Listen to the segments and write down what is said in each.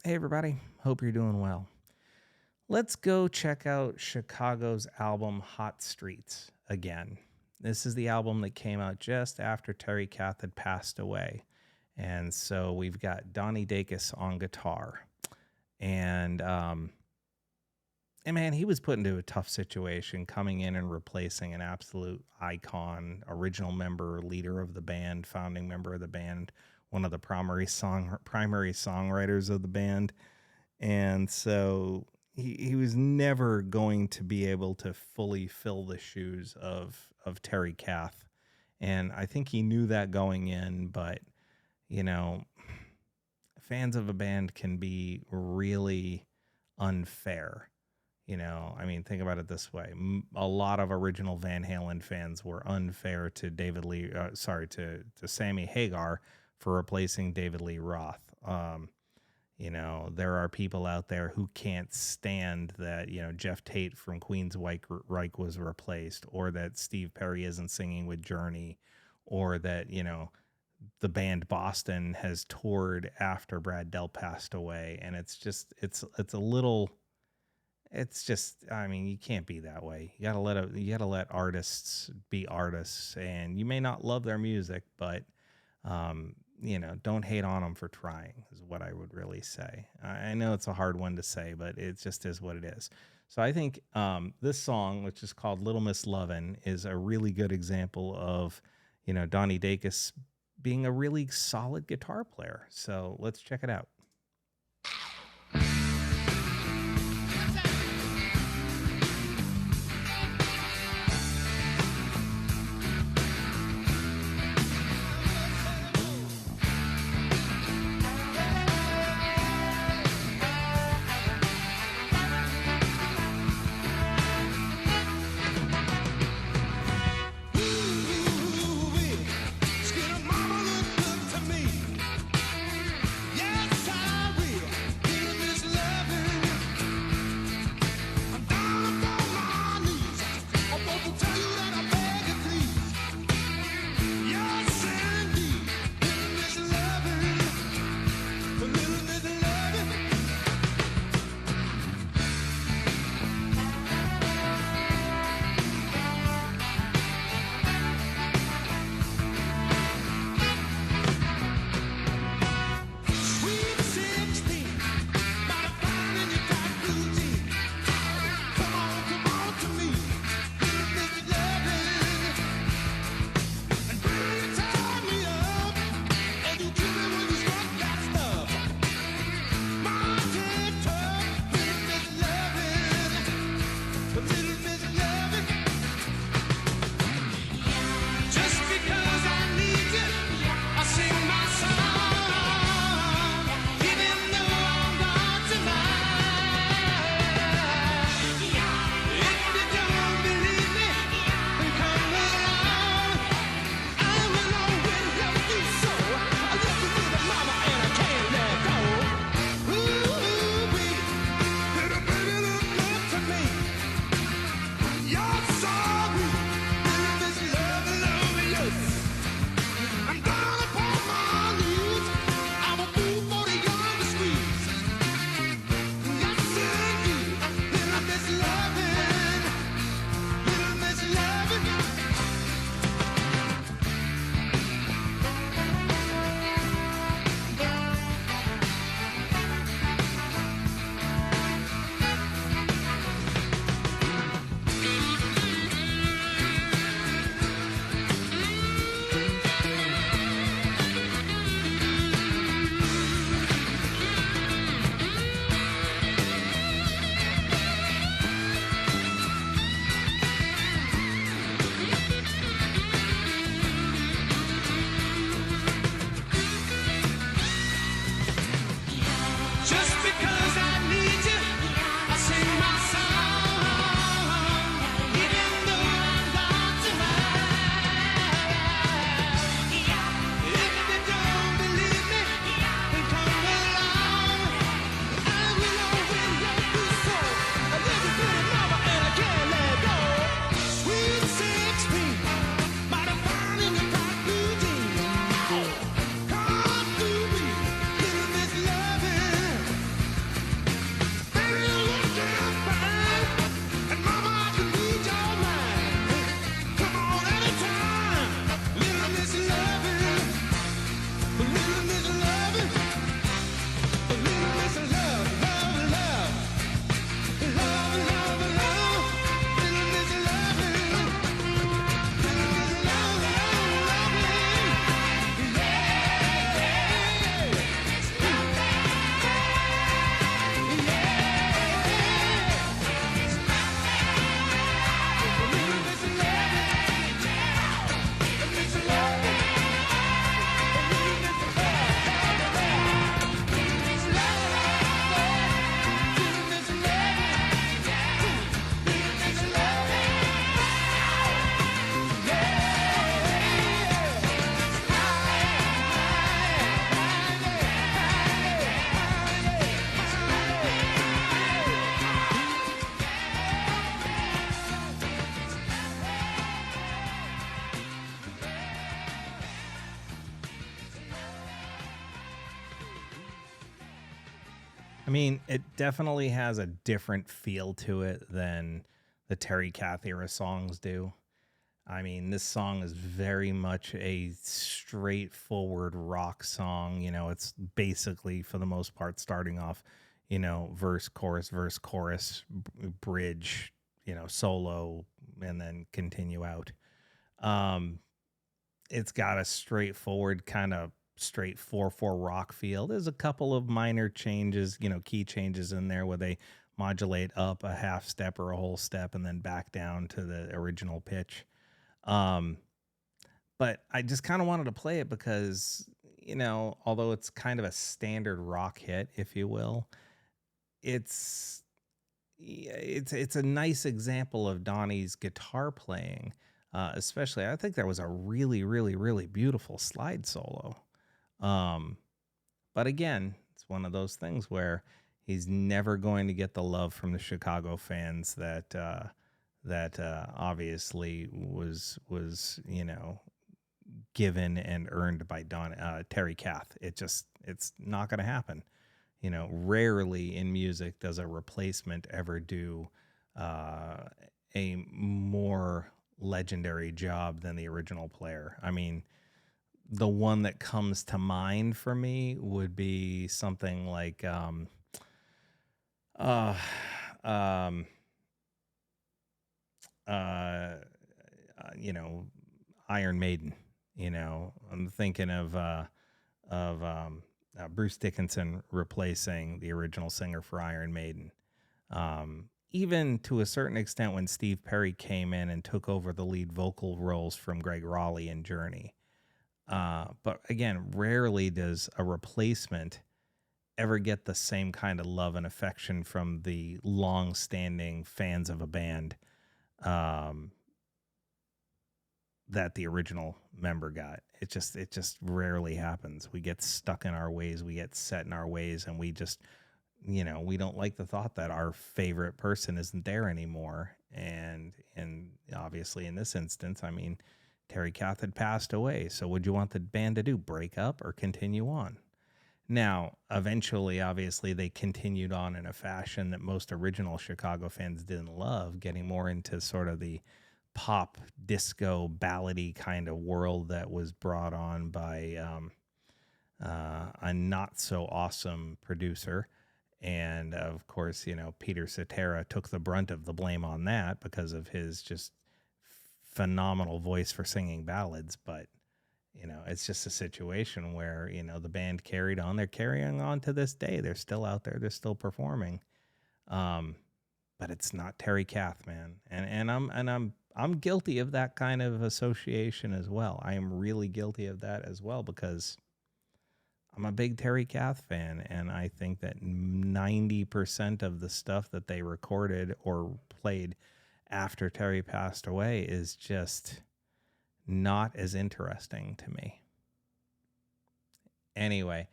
Hey, everybody. Hope you're doing well. Let's go check out Chicago's album Hot Streets again. This is the album that came out just after Terry Kath had passed away. And so we've got Donnie Dacus on guitar. And man, he was put into a tough situation coming in and replacing an absolute icon, original member, leader of the band, founding member of the band, one of the primary songwriters of the band. And so he was never going to be able to fully fill the shoes of Terry Kath. And I think he knew that going in, but, you know, fans of a band can be really unfair. You know, I mean, think about it this way. A lot of original Van Halen fans were unfair to to Sammy Hagar for replacing David Lee Roth. You know, there are people out there who can't stand that, you know, Jeff Tate from Queensryche was replaced, or that Steve Perry isn't singing with Journey, or that, you know, the band Boston has toured after Brad Dell passed away. And it's just, I mean, you can't be that way. You gotta let artists be artists, and you may not love their music, but, you know, don't hate on them for trying is what I would really say. I know it's a hard one to say, but it just is what it is. So I think this song, which is called Little Miss Lovin', is a really good example of, you know, Donnie Dacus being a really solid guitar player. So let's check it out. Yes, I mean, it definitely has a different feel to it than the Terry Kath era songs do. I mean, this song is very much a straightforward rock song. You know, it's basically, for the most part, starting off, you know, verse, chorus, bridge, you know, solo, and then continue out. Um, it's got a straightforward kind of straight 4/4 rock feel. There's a couple of minor changes, you know, key changes in there where they modulate up a half step or a whole step and then back down to the original pitch. Um, but I just kind of wanted to play it because, you know, although it's kind of a standard rock hit, if you will, it's it's a nice example of Donnie's guitar playing. Especially, I think there was a really beautiful slide solo. Um, but again, it's one of those things where he's never going to get the love from the Chicago fans that obviously was you know, given and earned by Terry Kath. It's not going to happen. You know, rarely in music does a replacement ever do uh, a more legendary job than the original player. I mean, the one that comes to mind for me would be something like uh, um, uh, you know, Iron Maiden. You know, I'm thinking of Bruce Dickinson replacing the original singer for Iron Maiden. Even to a certain extent, when Steve Perry came in and took over the lead vocal roles from Greg Raleigh in Journey. But again, rarely does a replacement ever get the same kind of love and affection from the long-standing fans of a band um, that the original member got. It just rarely happens. We get stuck in our ways, we get set in our ways, and we just, you know, we don't like the thought that our favorite person isn't there anymore. And obviously in this instance, I mean, Terry Kath had passed away. So would you want the band to do? Break up or continue on? Now, eventually, obviously, they continued on in a fashion that most original Chicago fans didn't love, getting more into sort of the pop, disco, ballady kind of world that was brought on by a not so awesome producer. And of course, you know, Peter Cetera took the brunt of the blame on that because of his just phenomenal voice for singing ballads. But you know, it's just a situation where, you know, the band carried on. They're carrying on to this day. They're still out there. They're still performing. Um, but it's not Terry Kath, man. And I'm guilty of that kind of association as well. I am really guilty of that as well because I'm a big Terry Kath fan, and I think that 90% of the stuff that they recorded or played after Terry passed away is just not as interesting to me. Anyway,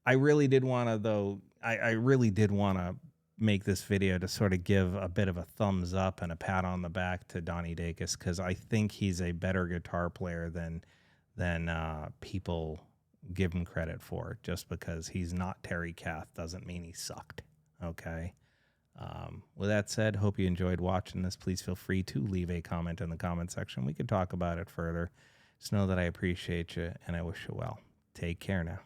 I really did want to, though, I really did want to make this video to sort of give a bit of a thumbs up and a pat on the back to Donnie Dacus, because I think he's a better guitar player than people give him credit for. Just because he's not Terry Kath doesn't mean he sucked. Okay. With that said, hope you enjoyed watching this. Please feel free to leave a comment in the comment section. We could talk about it further. Just know that I appreciate you and I wish you well. Take care now.